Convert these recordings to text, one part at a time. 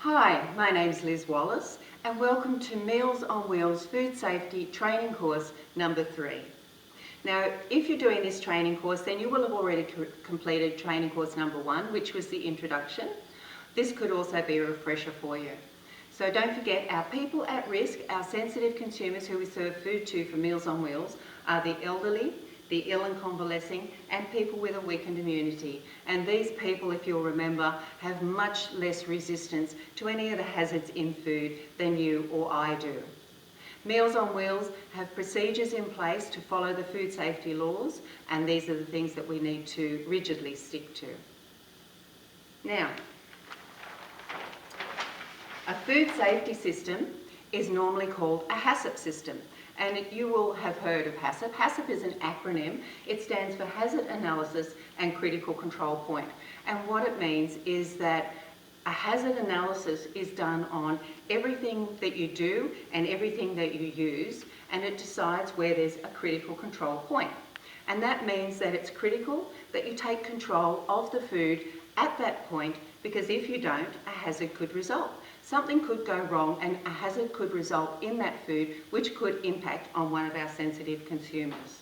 Hi, my name's Liz Wallace and welcome to Meals on Wheels Food Safety Training Course number 3. Now, if you're doing this training course, then you will have already completed training course number 1, which was the introduction. This could also be a refresher for you. So don't forget, our people at risk, our sensitive consumers who we serve food to for Meals on Wheels are the elderly, the ill and convalescing, and people with a weakened immunity. And these people, if you'll remember, have much less resistance to any of the hazards in food than you or I do. Meals on Wheels have procedures in place to follow the food safety laws, and these are the things that we need to rigidly stick to. Now, a food safety system is normally called a HACCP system. And you will have heard of HACCP. HACCP is an acronym. It stands for Hazard Analysis and Critical Control Point. And what it means is that a hazard analysis is done on everything that you do and everything that you use, and it decides where there's a critical control point. And that means that it's critical that you take control of the food at that point, because if you don't, a hazard could result. Something could go wrong and a hazard could result in that food, which could impact on one of our sensitive consumers.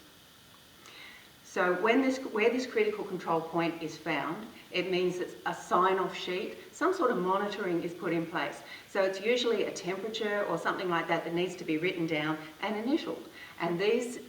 So where this critical control point is found, it means that a sign-off sheet, some sort of monitoring is put in place. So it's usually a temperature or something like that that needs to be written down and initialed. And these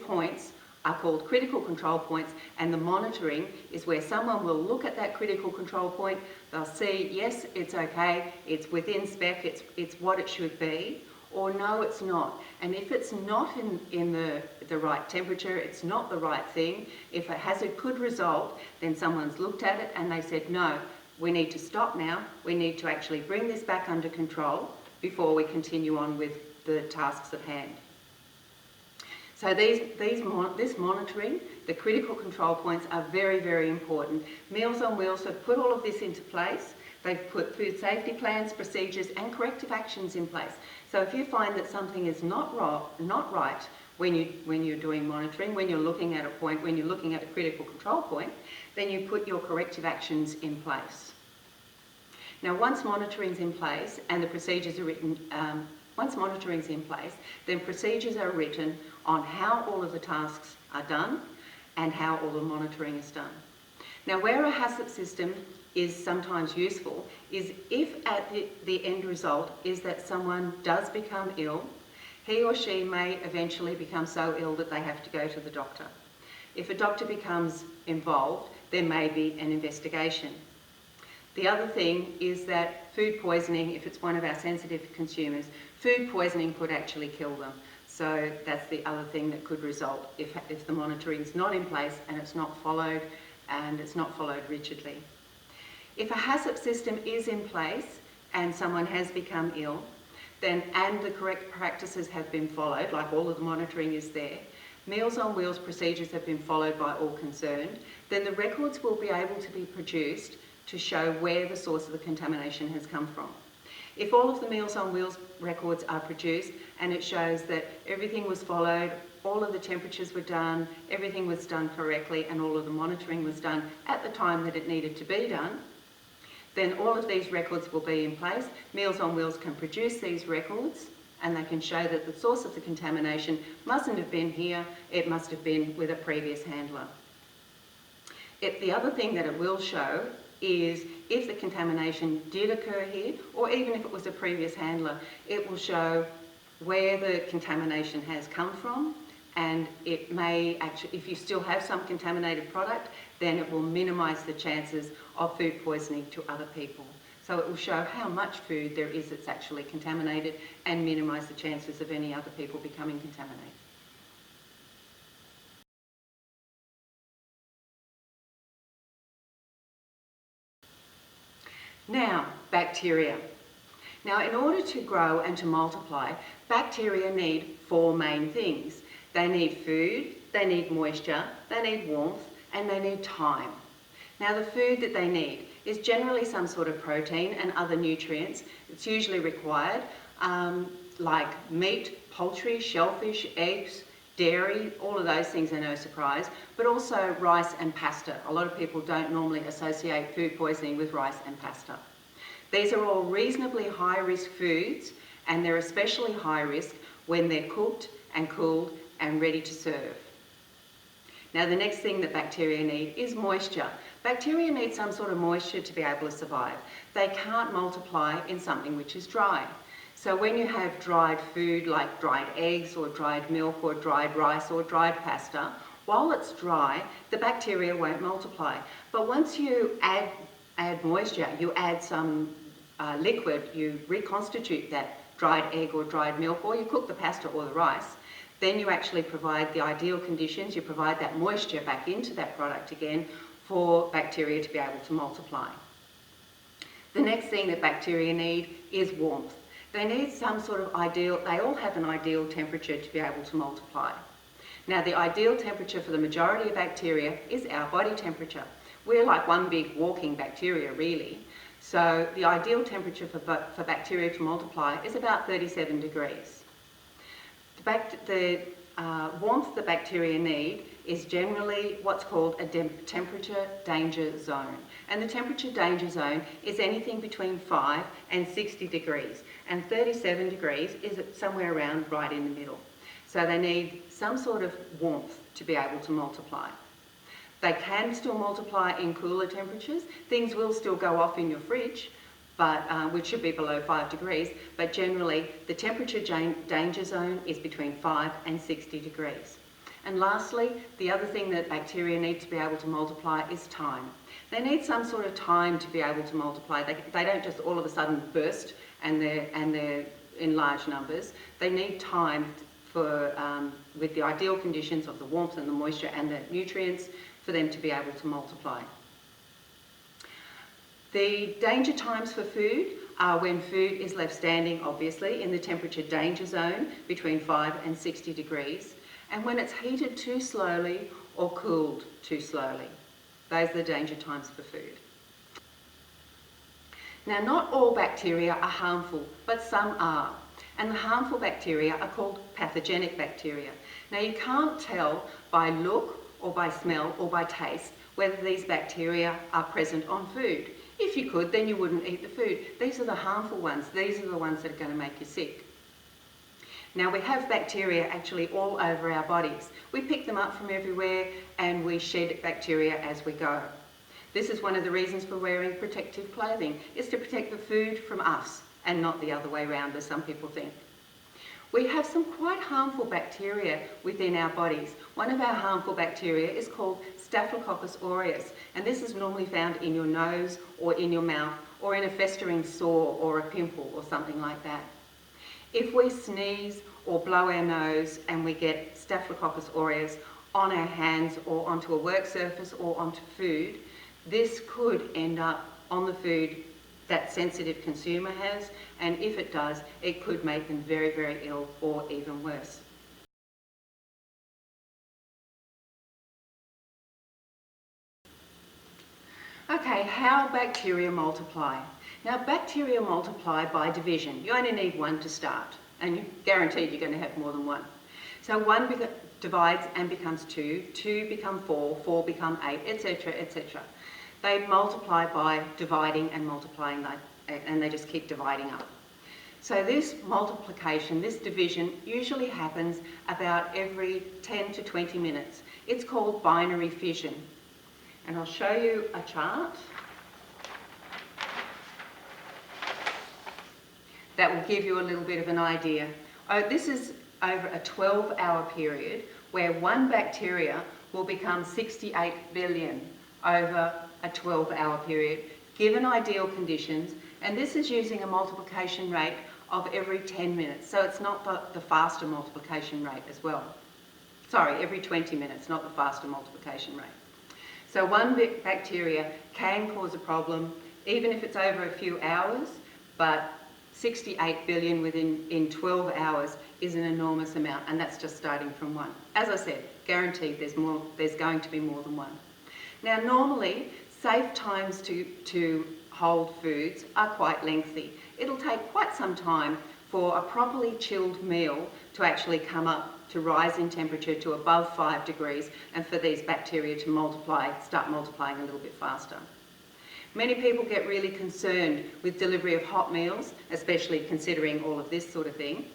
points are called critical control points, and the monitoring is where someone will look at that critical control point, they'll see, yes, it's okay, it's within spec, it's what it should be, or no, it's not. And if it's not in the right temperature, it's not the right thing, if a hazard could result, then someone's looked at it and they said, no, we need to stop now, we need to actually bring this back under control before we continue on with the tasks at hand. So this monitoring, the critical control points, are very, very important. Meals on Wheels have put all of this into place. They've put food safety plans, procedures and corrective actions in place. So if you find that something is not right when you're doing monitoring, when you're looking at a point, when you're looking at a critical control point, then you put your corrective actions in place. Now, once monitoring's in place and the procedures are written, once monitoring's in place, then procedures are written on how all of the tasks are done and how all the monitoring is done. Now, where a HACCP system is sometimes useful is if at the end result is that someone does become ill, he or she may eventually become so ill that they have to go to the doctor. If a doctor becomes involved, there may be an investigation. The other thing is that food poisoning, if it's one of our sensitive consumers, food poisoning could actually kill them. So that's the other thing that could result if the monitoring is not in place and it's not followed rigidly. If a HACCP system is in place and someone has become ill, then and the correct practices have been followed, like all of the monitoring is there, Meals on Wheels procedures have been followed by all concerned, then the records will be able to be produced to show where the source of the contamination has come from. If all of the Meals on Wheels records are produced and it shows that everything was followed, all of the temperatures were done, everything was done correctly and all of the monitoring was done at the time that it needed to be done, then all of these records will be in place. Meals on Wheels can produce these records and they can show that the source of the contamination mustn't have been here, it must have been with a previous handler. The other thing that it will show is if the contamination did occur here, or even if it was a previous handler, it will show where the contamination has come from, and it may actually, if you still have some contaminated product, then it will minimise the chances of food poisoning to other people. So it will show how much food there is that's actually contaminated and minimise the chances of any other people becoming contaminated. Now, bacteria. Now, in order to grow and to multiply, bacteria need 4 main things. They need food, they need moisture, they need warmth, and they need time. Now, the food that they need is generally some sort of protein and other nutrients. It's usually required, like meat, poultry, shellfish, eggs, dairy, all of those things are no surprise, but also rice and pasta. A lot of people don't normally associate food poisoning with rice and pasta. These are all reasonably high-risk foods, and they're especially high risk when they're cooked and cooled and ready to serve. Now, the next thing that bacteria need is moisture. Bacteria need some sort of moisture to be able to survive. They can't multiply in something which is dry. So when you have dried food like dried eggs or dried milk or dried rice or dried pasta, while it's dry, the bacteria won't multiply. But once you add moisture, you add some liquid, you reconstitute that dried egg or dried milk, or you cook the pasta or the rice, then you actually provide the ideal conditions, you provide that moisture back into that product again for bacteria to be able to multiply. The next thing that bacteria need is warmth. They need some sort of ideal, they all have an ideal temperature to be able to multiply. Now, the ideal temperature for the majority of bacteria is our body temperature. We're like one big walking bacteria, really. So the ideal temperature for bacteria to multiply is about 37 degrees. The warmth that bacteria need is generally what's called a temperature danger zone. And the temperature danger zone is anything between 5 and 60 degrees. And 37 degrees is somewhere around right in the middle. So they need some sort of warmth to be able to multiply. They can still multiply in cooler temperatures. Things will still go off in your fridge, but which should be below 5 degrees, but generally the temperature danger zone is between 5 and 60 degrees. And lastly, the other thing that bacteria need to be able to multiply is time. They need some sort of time to be able to multiply. They don't just all of a sudden burst and they're in large numbers. They need time for, with the ideal conditions of the warmth and the moisture and the nutrients, for them to be able to multiply. The danger times for food are when food is left standing, obviously, in the temperature danger zone between 5 and 60 degrees, and when it's heated too slowly or cooled too slowly. Those are the danger times for food. Now, not all bacteria are harmful, but some are. And the harmful bacteria are called pathogenic bacteria. Now, you can't tell by look or by smell or by taste whether these bacteria are present on food. If you could, then you wouldn't eat the food. These are the harmful ones. These are the ones that are going to make you sick. Now, we have bacteria actually all over our bodies. We pick them up from everywhere and we shed bacteria as we go. This is one of the reasons for wearing protective clothing, is to protect the food from us and not the other way around, as some people think. We have some quite harmful bacteria within our bodies. One of our harmful bacteria is called Staphylococcus aureus, and this is normally found in your nose or in your mouth or in a festering sore or a pimple or something like that. If we sneeze or blow our nose and we get Staphylococcus aureus on our hands or onto a work surface or onto food, this could end up on the food that sensitive consumer has, and if it does, it could make them very, very ill or even worse. Okay, how bacteria multiply. Now, bacteria multiply by division. You only need one to start, and you're guaranteed you're going to have more than one. So one divides and becomes 2, 2 become 4, 4 become 8, etc., etc. They multiply by dividing and multiplying, and they just keep dividing up. So this multiplication, this division, usually happens about every 10 to 20 minutes. It's called binary fission. And I'll show you a chart that will give you a little bit of an idea. This is over a 12-hour period where one bacteria will become 68 billion over a 12-hour period, given ideal conditions, and this is using a multiplication rate of every 10 minutes, so it's not the faster multiplication rate as well. Sorry, every 20 minutes, not the faster multiplication rate. So one bacteria can cause a problem, even if it's over a few hours, but 68 billion in 12 hours is an enormous amount, and that's just starting from one. As I said, guaranteed there's going to be more than one. Now, normally, safe times to hold foods are quite lengthy. It'll take quite some time for a properly chilled meal to actually come up, to rise in temperature to above 5 degrees, and for these bacteria to start multiplying a little bit faster. Many people get really concerned with delivery of hot meals, especially considering all of this sort of thing.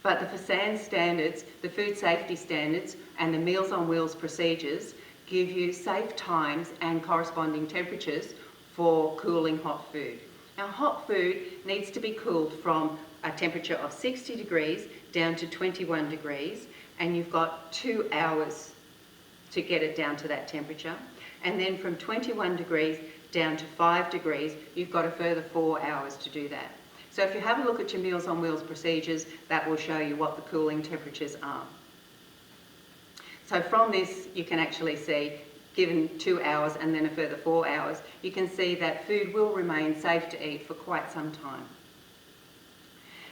But the FSAN standards, the food safety standards and the Meals on Wheels procedures give you safe times and corresponding temperatures for cooling hot food. Now, hot food needs to be cooled from a temperature of 60 degrees down to 21 degrees, and you've got 2 hours to get it down to that temperature. And then from 21 degrees down to 5 degrees, you've got a further 4 hours to do that. So if you have a look at your Meals on Wheels procedures, that will show you what the cooling temperatures are. So from this, you can actually see, given 2 hours and then a further 4 hours, you can see that food will remain safe to eat for quite some time.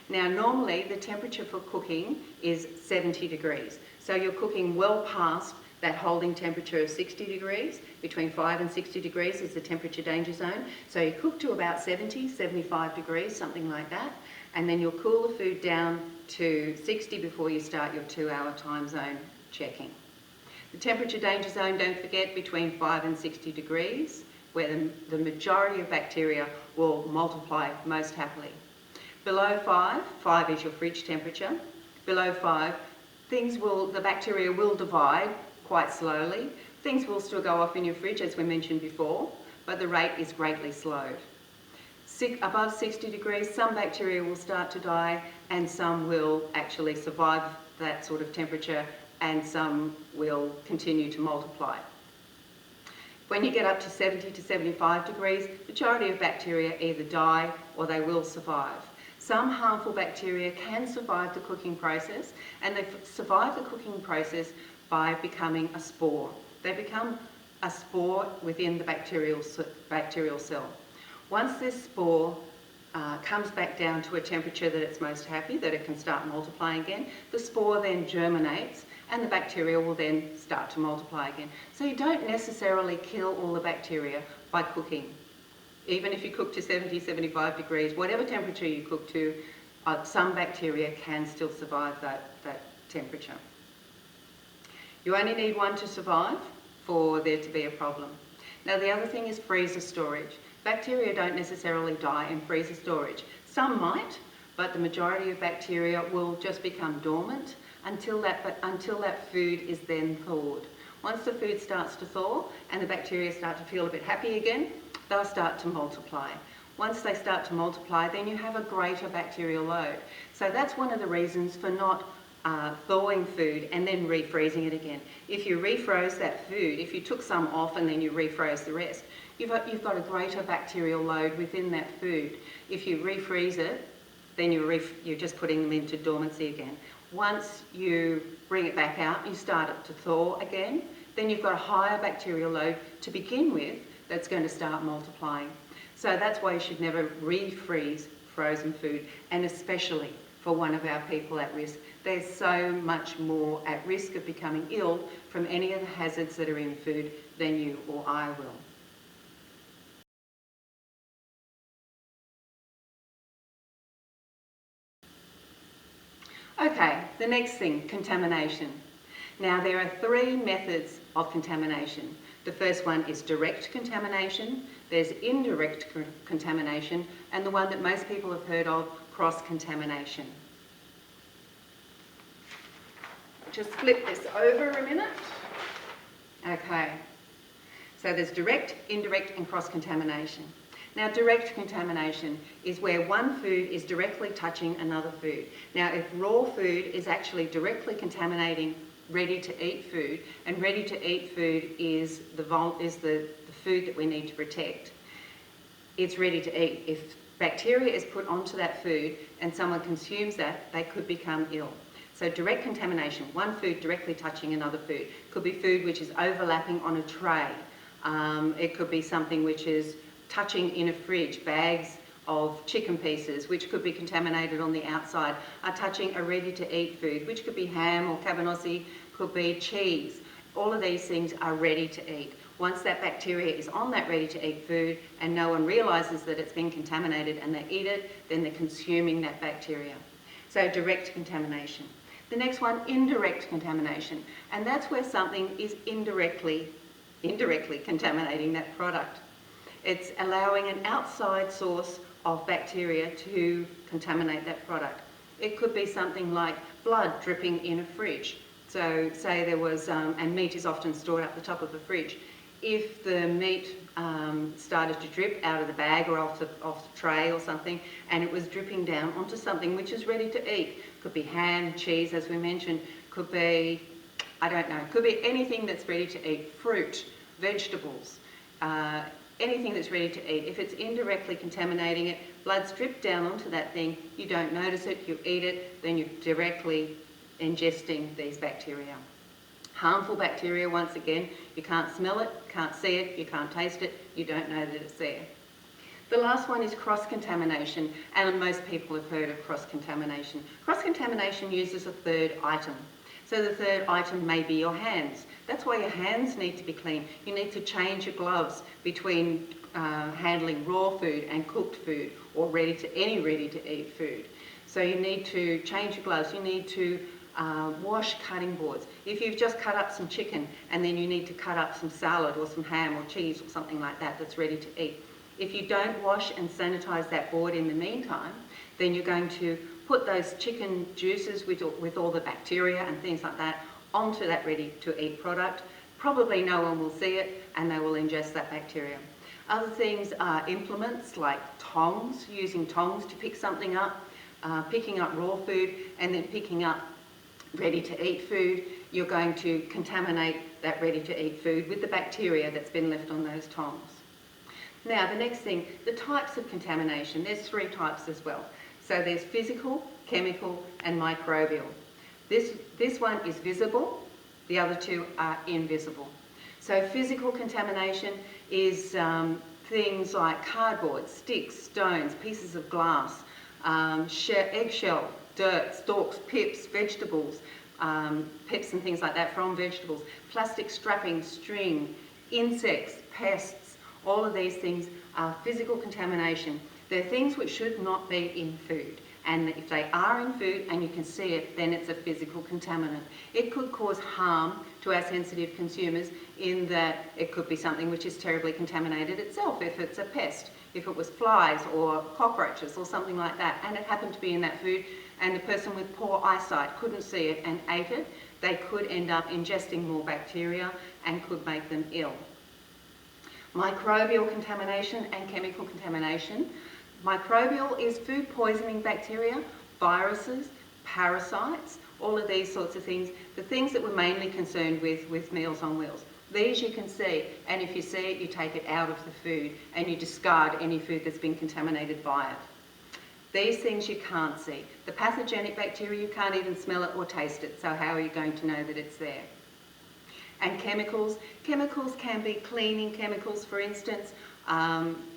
Now, normally the temperature for cooking is 70 degrees. So you're cooking well past that holding temperature of 60 degrees. Between 5 and 60 degrees is the temperature danger zone. So you cook to about 70, 75 degrees, something like that. And then you'll cool the food down to 60 before you start your 2-hour time zone checking. The temperature danger zone, don't forget, between 5 and 60 degrees, where the majority of bacteria will multiply most happily. Below 5 is your fridge temperature. Below 5, the bacteria will divide quite slowly. Things will still go off in your fridge, as we mentioned before, but the rate is greatly slowed. Above 60 degrees, some bacteria will start to die and some will actually survive that sort of temperature and some will continue to multiply. When you get up to 70 to 75 degrees, the majority of bacteria either die or they will survive. Some harmful bacteria can survive the cooking process, and they survive the cooking process by becoming a spore. They become a spore within the bacterial cell. Once this spore comes back down to a temperature that it's most happy, that it can start multiplying again, the spore then germinates and the bacteria will then start to multiply again. So you don't necessarily kill all the bacteria by cooking. Even if you cook to 70, 75 degrees, whatever temperature you cook to, some bacteria can still survive that temperature. You only need one to survive for there to be a problem. Now, the other thing is freezer storage. Bacteria don't necessarily die in freezer storage. Some might, but the majority of bacteria will just become dormant until that food is then thawed. Once the food starts to thaw and the bacteria start to feel a bit happy again, they'll start to multiply. Once they start to multiply, then you have a greater bacterial load. So that's one of the reasons for not thawing food and then refreezing it again. If you refroze that food, if you took some off and then you refroze the rest, you've got a greater bacterial load within that food. If you refreeze it, then you're just putting them into dormancy again. Once you bring it back out, you start it to thaw again, then you've got a higher bacterial load to begin with that's going to start multiplying. So that's why you should never refreeze frozen food, and especially for one of our people at risk. They're so much more at risk of becoming ill from any of the hazards that are in food than you or I will. Okay, the next thing, contamination. Now, there are 3 methods of contamination. The first one is direct contamination, there's indirect contamination, and the one that most people have heard of, cross-contamination. Just flip this over a minute. Okay, so there's direct, indirect and cross-contamination. Now, direct contamination is where one food is directly touching another food. Now, if raw food is actually directly contaminating ready-to-eat food, and ready-to-eat food is the food that we need to protect, it's ready to eat. If bacteria is put onto that food and someone consumes that, they could become ill. So direct contamination, one food directly touching another food. Could be food which is overlapping on a tray. It could be something which is touching in a fridge, bags of chicken pieces, which could be contaminated on the outside, are touching a ready-to-eat food, which could be ham or cabanossi, could be cheese. All of these things are ready to eat. Once that bacteria is on that ready-to-eat food and no one realises that it's been contaminated and they eat it, then they're consuming that bacteria. So direct contamination. The next one, indirect contamination, and that's where something is indirectly contaminating that product. It's allowing an outside source of bacteria to contaminate that product. It could be something like blood dripping in a fridge. So say there was, and meat is often stored up the top of a fridge. If the meat started to drip out of the bag or off the tray or something, and it was dripping down onto something which is ready to eat, could be ham, cheese, as we mentioned, could be, I don't know, could be anything that's ready to eat, fruit, vegetables, anything that's ready to eat. If it's indirectly contaminating it, blood's dripped down onto that thing, you don't notice it, you eat it, then you're directly ingesting these bacteria. Harmful bacteria, once again, you can't smell it, can't see it, you can't taste it, you don't know that it's there. The last one is cross-contamination, and most people have heard of cross-contamination. Cross-contamination uses a third item. So the third item may be your hands. That's why your hands need to be clean. You need to change your gloves between handling raw food and cooked food, or any ready-to-eat food. So you need to change your gloves. You need to wash cutting boards. If you've just cut up some chicken and then you need to cut up some salad or some ham or cheese or something like that that's ready to eat, if you don't wash and sanitize that board in the meantime, then you're going to put those chicken juices with all the bacteria and things like that onto that ready-to-eat product. Probably no one will see it and they will ingest that bacteria. Other things are implements like tongs, using tongs to pick something up, picking up raw food and then picking up ready-to-eat food. You're going to contaminate that ready-to-eat food with the bacteria that's been left on those tongs. Now, the next thing, the types of contamination. There's 3 types as well. So there's physical, chemical, and microbial. This one is visible, the other 2 are invisible. So physical contamination is things like cardboard, sticks, stones, pieces of glass, eggshell, dirt, stalks, pips, vegetables, pips and things like that from vegetables, plastic strapping, string, insects, pests, all of these things are physical contamination. They're things which should not be in food, and if they are in food and you can see it, then it's a physical contaminant. It could cause harm to our sensitive consumers in that it could be something which is terribly contaminated itself, if it's a pest, if it was flies or cockroaches or something like that, and it happened to be in that food, and the person with poor eyesight couldn't see it and ate it, they could end up ingesting more bacteria and could make them ill. Microbial contamination and chemical contamination. Microbial is food poisoning bacteria, viruses, parasites, all of these sorts of things, the things that we're mainly concerned with Meals on Wheels. These you can see, and if you see it, you take it out of the food and you discard any food that's been contaminated by it. These things you can't see. The pathogenic bacteria, you can't even smell it or taste it, so how are you going to know that it's there? And chemicals. Chemicals can be cleaning chemicals, for instance.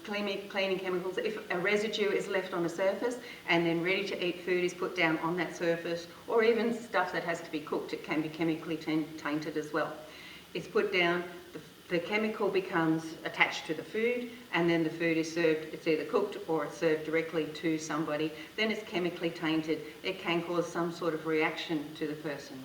Cleaning chemicals. If a residue is left on a surface and then ready-to-eat food is put down on that surface, or even stuff that has to be cooked, it can be chemically tainted as well. It's put down, the chemical becomes attached to the food, and then the food is served, it's either cooked or it's served directly to somebody, then it's chemically tainted. It can cause some sort of reaction to the person.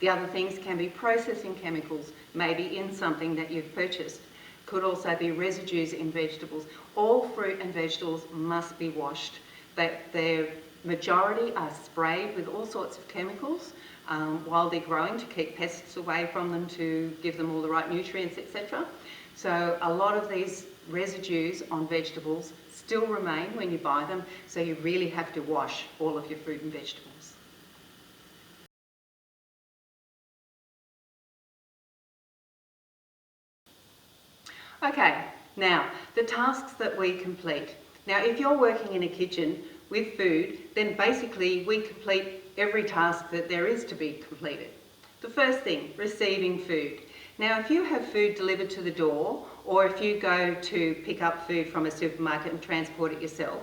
The other things can be processing chemicals, maybe in something that you've purchased. Could also be residues in vegetables. All fruit and vegetables must be washed. Their majority are sprayed with all sorts of chemicals while they're growing to keep pests away from them, to give them all the right nutrients, etc. So a lot of these residues on vegetables still remain when you buy them, so you really have to wash all of your fruit and vegetables. Okay, now the tasks that we complete. Now if you're working in a kitchen with food, then basically we complete every task that there is to be completed. The first thing, receiving food. Now if you have food delivered to the door, or if you go to pick up food from a supermarket and transport it yourself,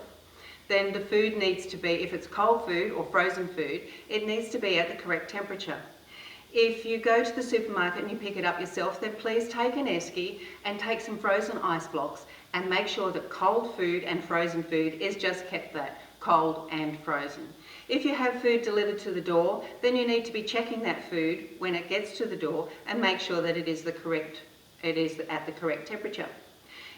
then the food needs to be, if it's cold food or frozen food, it needs to be at the correct temperature. If you go to the supermarket and you pick it up yourself, then please take an esky and take some frozen ice blocks and make sure that cold food and frozen food is just kept that, cold and frozen. If you have food delivered to the door, then you need to be checking that food when it gets to the door and make sure that it is at the correct temperature.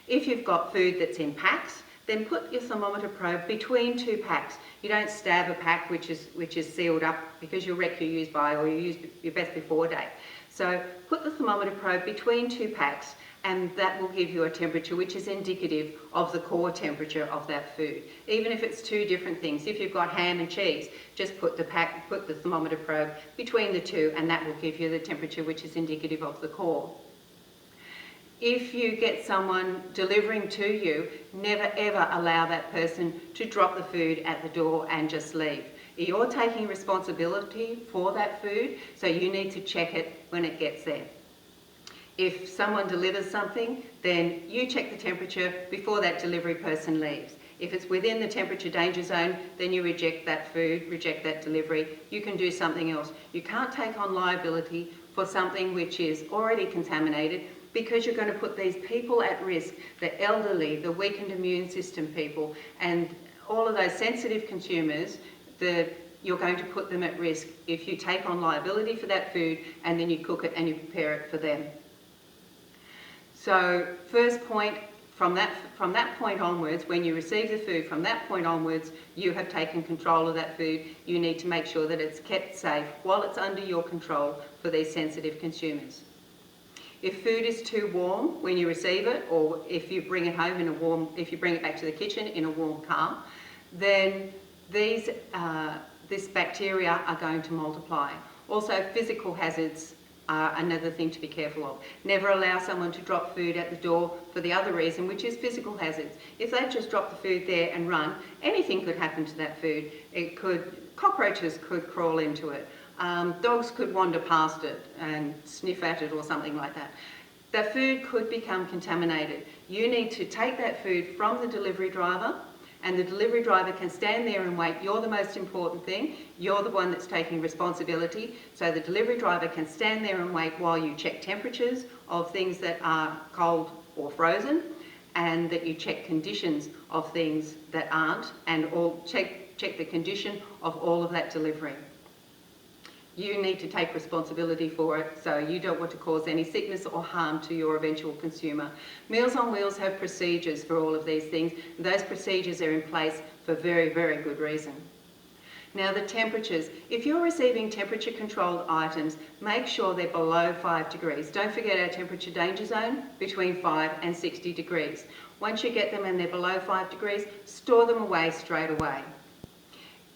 If you've got food that's in packs, then put your thermometer probe between 2 packs. You don't stab a pack which is sealed up because you'll wreck your use-by or you use your best before date. So put the thermometer probe between 2 packs, and that will give you a temperature which is indicative of the core temperature of that food. Even if it's 2 different things, if you've got ham and cheese, just put the thermometer probe between the 2, and that will give you the temperature which is indicative of the core. If you get someone delivering to you, never ever allow that person to drop the food at the door and just leave. You're taking responsibility for that food, so you need to check it when it gets there. If someone delivers something, then you check the temperature before that delivery person leaves. If it's within the temperature danger zone, then you reject that food, reject that delivery. You can do something else. You can't take on liability for something which is already contaminated, because you're going to put these people at risk, the elderly, the weakened immune system people, and all of those sensitive consumers, you're going to put them at risk if you take on liability for that food and then you cook it and you prepare it for them. So first point, from that point onwards, when you receive the food, from that point onwards, you have taken control of that food. You need to make sure that it's kept safe while it's under your control for these sensitive consumers. If food is too warm when you receive it, or if you bring it home if you bring it back to the kitchen in a warm car, then this bacteria are going to multiply. Also, physical hazards are another thing to be careful of. Never allow someone to drop food at the door for the other reason, which is physical hazards. If they just drop the food there and run, anything could happen to that food. Cockroaches could crawl into it. Dogs could wander past it and sniff at it or something like that. That food could become contaminated. You need to take that food from the delivery driver, and the delivery driver can stand there and wait. You're the most important thing. You're the one that's taking responsibility. So the delivery driver can stand there and wait while you check temperatures of things that are cold or frozen, and that you check conditions of things that aren't, and check the condition of all of that delivery. You need to take responsibility for it, so you don't want to cause any sickness or harm to your eventual consumer. Meals on Wheels have procedures for all of these things. Those procedures are in place for very, very good reason. Now, the temperatures. If you're receiving temperature controlled items, make sure they're below 5 degrees. Don't forget our temperature danger zone, between 5 and 60 degrees. Once you get them and they're below 5 degrees, store them away straight away.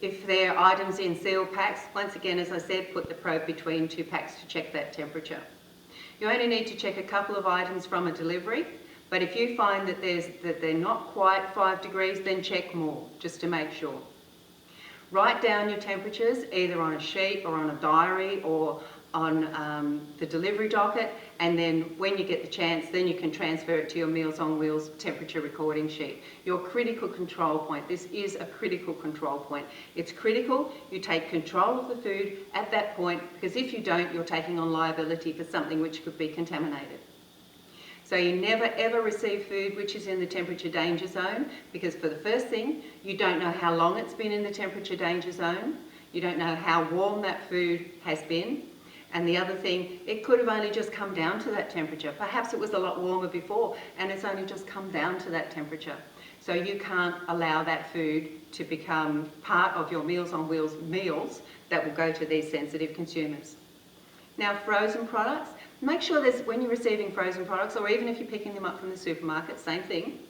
If they're items in sealed packs, once again, as I said, put the probe between 2 packs to check that temperature. You only need to check a couple of items from a delivery, but if you find that they're not quite 5 degrees, then check more, just to make sure. Write down your temperatures, either on a sheet or on a diary or on the delivery docket, and then when you get the chance, then you can transfer it to your Meals on Wheels temperature recording sheet. Your critical control point. This is a critical control point. It's critical you take control of the food at that point, because if you don't, you're taking on liability for something which could be contaminated. So you never ever receive food which is in the temperature danger zone, because for the first thing, you don't know how long it's been in the temperature danger zone. You don't know how warm that food has been. And the other thing, it could have only just come down to that temperature. Perhaps it was a lot warmer before and it's only just come down to that temperature. So you can't allow that food to become part of your Meals on Wheels meals that will go to these sensitive consumers. Now, frozen products, make sure when you're receiving frozen products, or even if you're picking them up from the supermarket, same thing,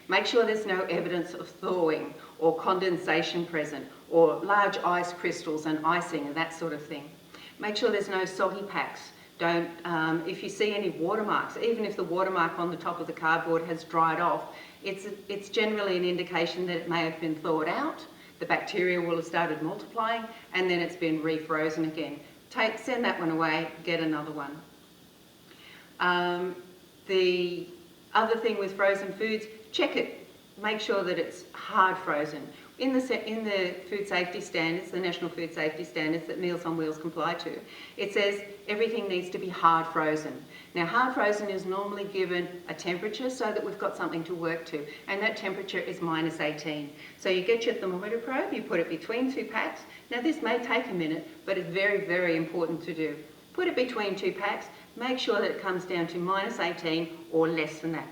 make sure there's no evidence of thawing or condensation present, or large ice crystals and icing and that sort of thing. Make sure there's no soggy packs. If you see any watermarks, even if the watermark on the top of the cardboard has dried off, it's generally an indication that it may have been thawed out, the bacteria will have started multiplying, and then it's been refrozen again. Send that one away, get another one. The other thing with frozen foods, check it. Make sure that it's hard frozen. In the food safety standards, the national food safety standards that Meals on Wheels comply to, it says everything needs to be hard frozen. Now, hard frozen is normally given a temperature so that we've got something to work to, and that temperature is -18. So you get your thermometer probe, you put it between 2 packs. Now, this may take a minute, but it's very, very important to do. Put it between 2 packs, make sure that it comes down to -18 or less than that.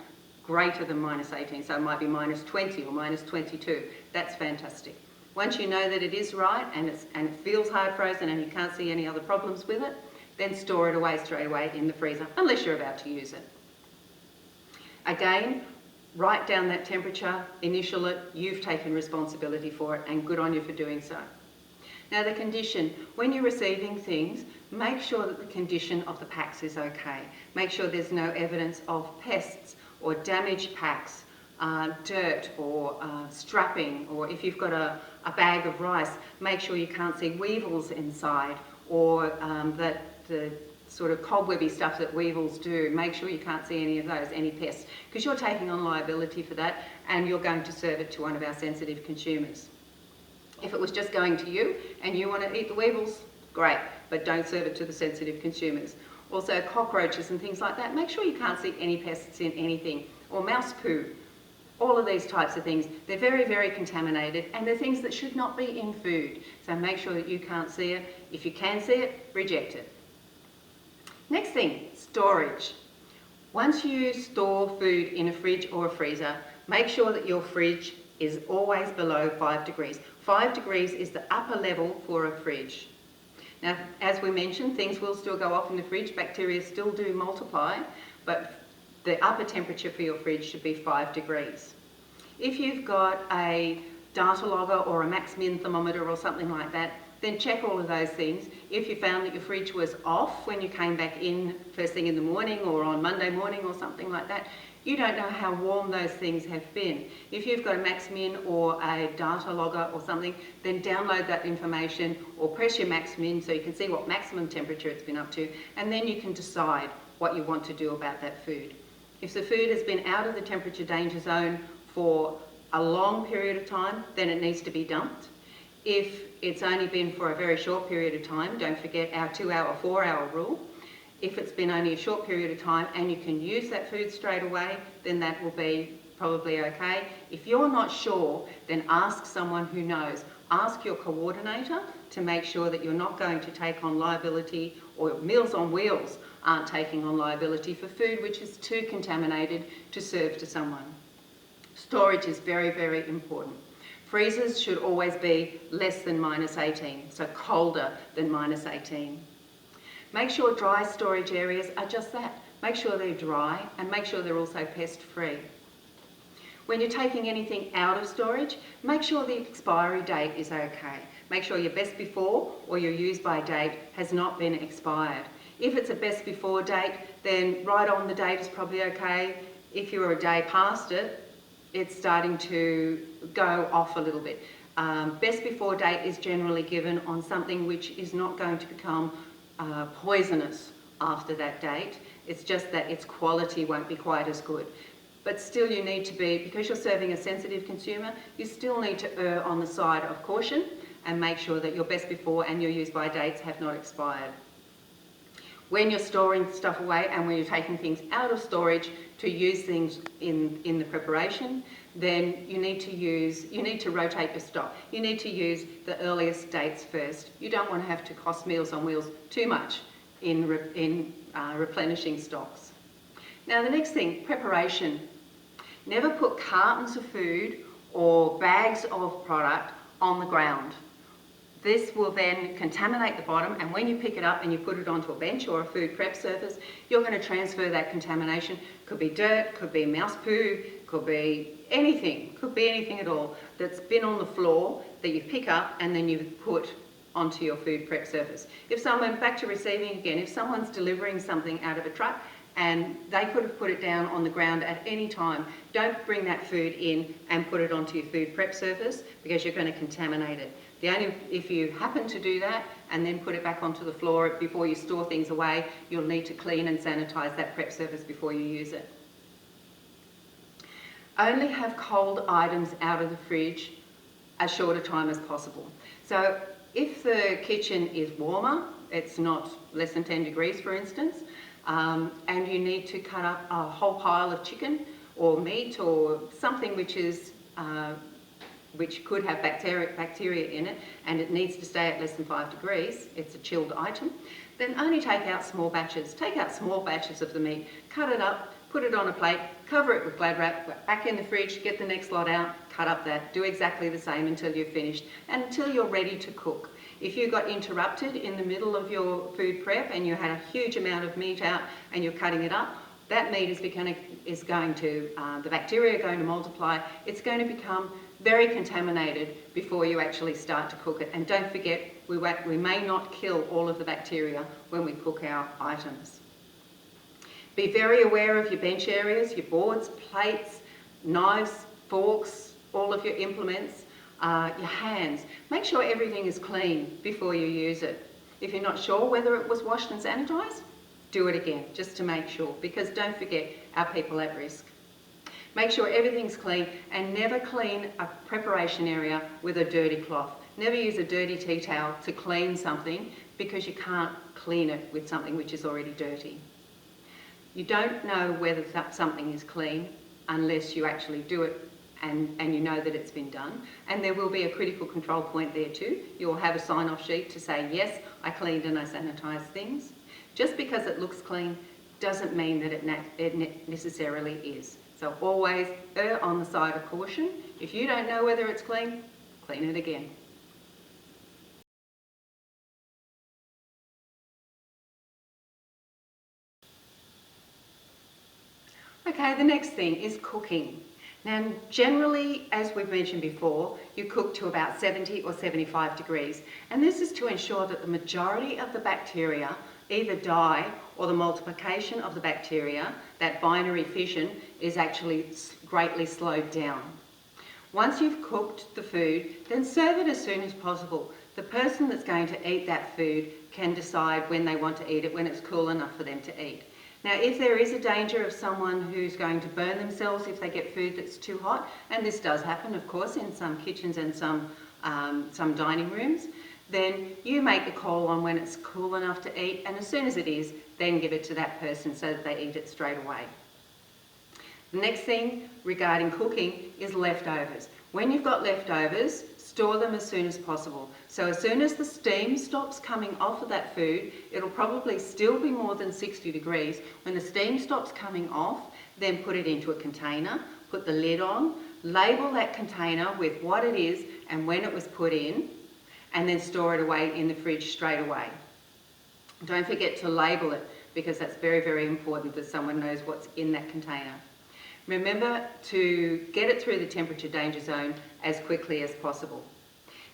greater than -18, so it might be -20 or -22. That's fantastic. Once you know that it is right and it feels hard frozen and you can't see any other problems with it, then store it away straight away in the freezer, unless you're about to use it. Again, write down that temperature, initial it, you've taken responsibility for it, and good on you for doing so. Now the condition, when you're receiving things, make sure that the condition of the packs is okay. Make sure there's no evidence of pests or damaged packs, dirt or strapping, or if you've got a bag of rice, make sure you can't see weevils inside, or that the sort of cobwebby stuff that weevils do, make sure you can't see any of those, any pests, because you're taking on liability for that and you're going to serve it to one of our sensitive consumers. If it was just going to you and you want to eat the weevils, great, but don't serve it to the sensitive consumers. Also cockroaches and things like that, make sure you can't see any pests in anything, or mouse poo. All of these types of things, they're very, very contaminated and they're things that should not be in food. So make sure that you can't see it. If you can see it, reject it. Next thing, storage. Once you store food in a fridge or a freezer, make sure that your fridge is always below 5 degrees. 5 degrees is the upper level for a fridge. Now, as we mentioned, things will still go off in the fridge, bacteria still do multiply, but the upper temperature for your fridge should be 5 degrees. If you've got a data logger or a max-min thermometer or something like that, then check all of those things. If you found that your fridge was off when you came back in first thing in the morning or on Monday morning or something like that, you don't know how warm those things have been. If you've got a max-min or a data logger or something, then download that information or press your max-min so you can see what maximum temperature it's been up to, and then you can decide what you want to do about that food. If the food has been out of the temperature danger zone for a long period of time, then it needs to be dumped. If it's only been for a very short period of time, don't forget our 2-hour, 4-hour rule. If it's been only a short period of time and you can use that food straight away, then that will be probably okay. If you're not sure, then ask someone who knows. Ask your coordinator to make sure that you're not going to take on liability, or Meals on Wheels aren't taking on liability for food which is too contaminated to serve to someone. Storage is very, very important. Freezers should always be less than -18, so colder than -18. Make sure dry storage areas are just that. Make sure they're dry and make sure they're also pest-free. When you're taking anything out of storage, make sure the expiry date is okay. Make sure your best before or your use by date has not been expired. If it's a best before date, then right on the date is probably okay. If you're a day past it, it's starting to go off a little bit. Best before date is generally given on something which is not going to become poisonous after that date. It's just that its quality won't be quite as good. But still you need to be, because you're serving a sensitive consumer, you still need to err on the side of caution and make sure that your best before and your use by dates have not expired. When you're storing stuff away and when you're taking things out of storage to use things in the preparation, then you need to rotate your stock. You need to use the earliest dates first. You don't want to have to cost Meals on Wheels too much in replenishing stocks. Now the next thing, preparation. Never put cartons of food or bags of product on the ground. This will then contaminate the bottom, and when you pick it up and you put it onto a bench or a food prep surface, you're going to transfer that contamination. Could be dirt, could be mouse poo, could be anything at all that's been on the floor that you pick up and then you put onto your food prep surface. Back to receiving again, if someone's delivering something out of a truck and they could have put it down on the ground at any time, don't bring that food in and put it onto your food prep surface, because you're going to contaminate it. If you happen to do that and then put it back onto the floor before you store things away, you'll need to clean and sanitise that prep surface before you use it. Only have cold items out of the fridge as short a time as possible. So if the kitchen is warmer, it's not less than 10 degrees for instance, and you need to cut up a whole pile of chicken or meat or something which could have bacteria in it, and it needs to stay at less than 5 degrees, it's a chilled item, then only take out small batches. Take out small batches of the meat, cut it up, put it on a plate, cover it with Glad wrap, back in the fridge, get the next lot out, cut up that, do exactly the same until you're finished and until you're ready to cook. If you got interrupted in the middle of your food prep and you had a huge amount of meat out and you're cutting it up, that meat the bacteria are going to multiply. It's going to become very contaminated before you actually start to cook it. And don't forget, we may not kill all of the bacteria when we cook our items. Be very aware of your bench areas, your boards, plates, knives, forks, all of your implements, your hands. Make sure everything is clean before you use it. If you're not sure whether it was washed and sanitised, do it again, just to make sure, because don't forget, our people at risk. Make sure everything's clean and never clean a preparation area with a dirty cloth. Never use a dirty tea towel to clean something because you can't clean it with something which is already dirty. You don't know whether something is clean unless you actually do it and you know that it's been done. And there will be a critical control point there too. You'll have a sign-off sheet to say, yes, I cleaned and I sanitised things. Just because it looks clean doesn't mean that it necessarily is. So always err on the side of caution. If you don't know whether it's clean, clean it again. Okay, the next thing is cooking. Now, generally, as we've mentioned before, you cook to about 70 or 75 degrees. And this is to ensure that the majority of the bacteria either die or the multiplication of the bacteria, that binary fission, is actually greatly slowed down. Once you've cooked the food, then serve it as soon as possible. The person that's going to eat that food can decide when they want to eat it, when it's cool enough for them to eat. Now, if there is a danger of someone who's going to burn themselves if they get food that's too hot, and this does happen, of course, in some kitchens and some dining rooms, then you make the call on when it's cool enough to eat, and as soon as it is, then give it to that person so that they eat it straight away. The next thing regarding cooking is leftovers. When you've got leftovers, store them as soon as possible. So as soon as the steam stops coming off of that food, it'll probably still be more than 60 degrees. When the steam stops coming off, then put it into a container, put the lid on, label that container with what it is and when it was put in, and then store it away in the fridge straight away. Don't forget to label it, because that's very, very important that someone knows what's in that container. Remember to get it through the temperature danger zone as quickly as possible.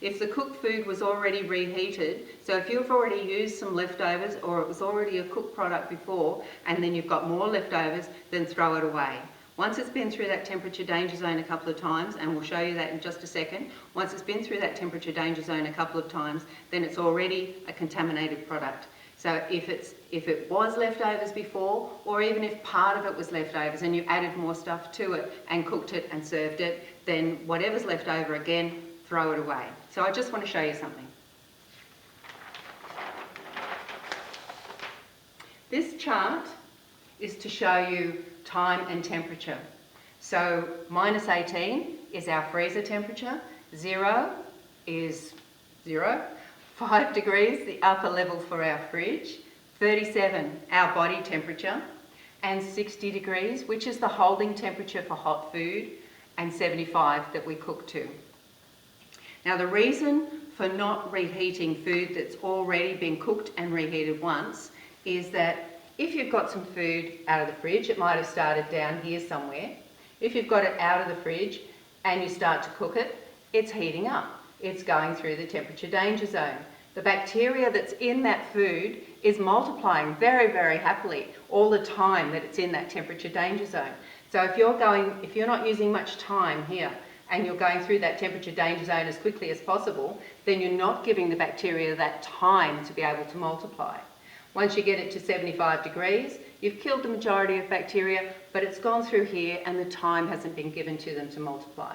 If the cooked food was already reheated, so if you've already used some leftovers or it was already a cooked product before and then you've got more leftovers, then throw it away. Once it's been through that temperature danger zone a couple of times, and we'll show you that in just a second, once it's been through that temperature danger zone a couple of times, then it's already a contaminated product. So if it was leftovers before, or even if part of it was leftovers and you added more stuff to it and cooked it and served it, then whatever's left over again, throw it away. So I just want to show you something. This chart is to show you time and temperature. So -18 is our freezer temperature, 0 is 0, 5 degrees, the upper level for our fridge, 37, our body temperature, and 60 degrees, which is the holding temperature for hot food, and 75 that we cook to. Now, the reason for not reheating food that's already been cooked and reheated once is that if you've got some food out of the fridge, it might have started down here somewhere. If you've got it out of the fridge and you start to cook it, it's heating up. It's going through the temperature danger zone. The bacteria that's in that food is multiplying very, very happily all the time that it's in that temperature danger zone. So if you're not using much time here and you're going through that temperature danger zone as quickly as possible, then you're not giving the bacteria that time to be able to multiply. Once you get it to 75 degrees, you've killed the majority of bacteria, but it's gone through here and the time hasn't been given to them to multiply.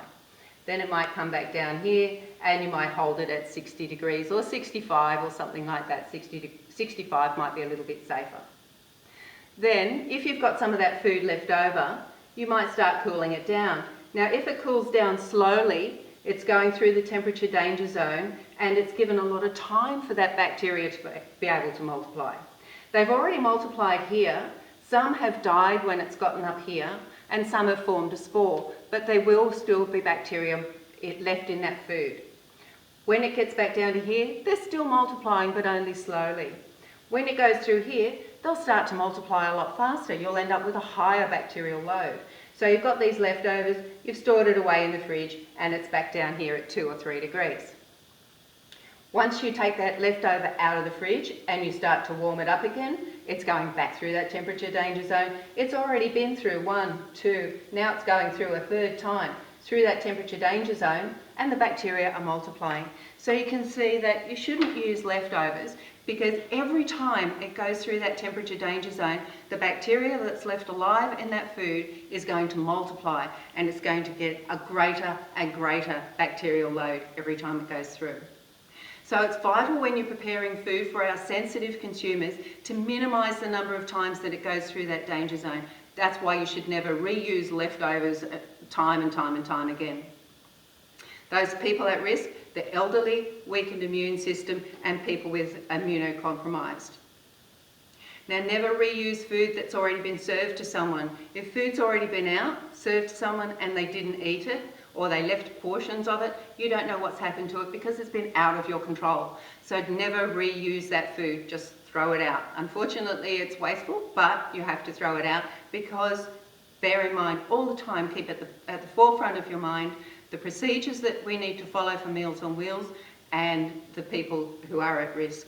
Then it might come back down here and you might hold it at 60 degrees or 65 or something like that. 65 might be a little bit safer. Then, if you've got some of that food left over, you might start cooling it down. Now, if it cools down slowly, it's going through the temperature danger zone and it's given a lot of time for that bacteria to be able to multiply. They've already multiplied here, Some have died when it's gotten up here, and some have formed a spore, but there will still be bacteria left in that food. When it gets back down to here, they're still multiplying, but only slowly. When it goes through here, they'll start to multiply a lot faster. You'll end up with a higher bacterial load. So you've got these leftovers, you've stored it away in the fridge, and it's back down here at 2 or 3 degrees. Once you take that leftover out of the fridge and you start to warm it up again, it's going back through that temperature danger zone. It's already been through 1, 2, now it's going through a third time through that temperature danger zone, and the bacteria are multiplying. So you can see that you shouldn't use leftovers, because every time it goes through that temperature danger zone, the bacteria that's left alive in that food is going to multiply, and it's going to get a greater and greater bacterial load every time it goes through. So it's vital when you're preparing food for our sensitive consumers to minimise the number of times that it goes through that danger zone. That's why you should never reuse leftovers time and time and time again. Those people at risk, the elderly, weakened immune system, and people with immunocompromised. Now, never reuse food that's already been served to someone. If food's already been out, served to someone, and they didn't eat it, or they left portions of it, you don't know what's happened to it because it's been out of your control. So never reuse that food, just throw it out. Unfortunately, it's wasteful, but you have to throw it out, because bear in mind all the time, keep at the forefront of your mind the procedures that we need to follow for Meals on Wheels and the people who are at risk.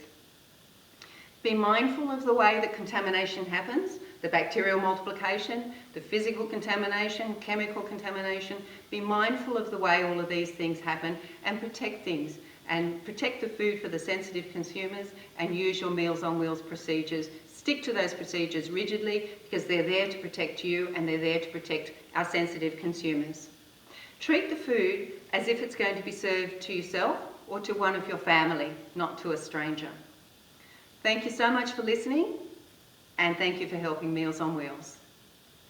Be mindful of the way that contamination happens, the bacterial multiplication, the physical contamination, chemical contamination. Be mindful of the way all of these things happen, and protect things. And protect the food for the sensitive consumers, and use your Meals on Wheels procedures. Stick to those procedures rigidly, because they're there to protect you and they're there to protect our sensitive consumers. Treat the food as if it's going to be served to yourself or to one of your family, not to a stranger. Thank you so much for listening, and thank you for helping Meals on Wheels.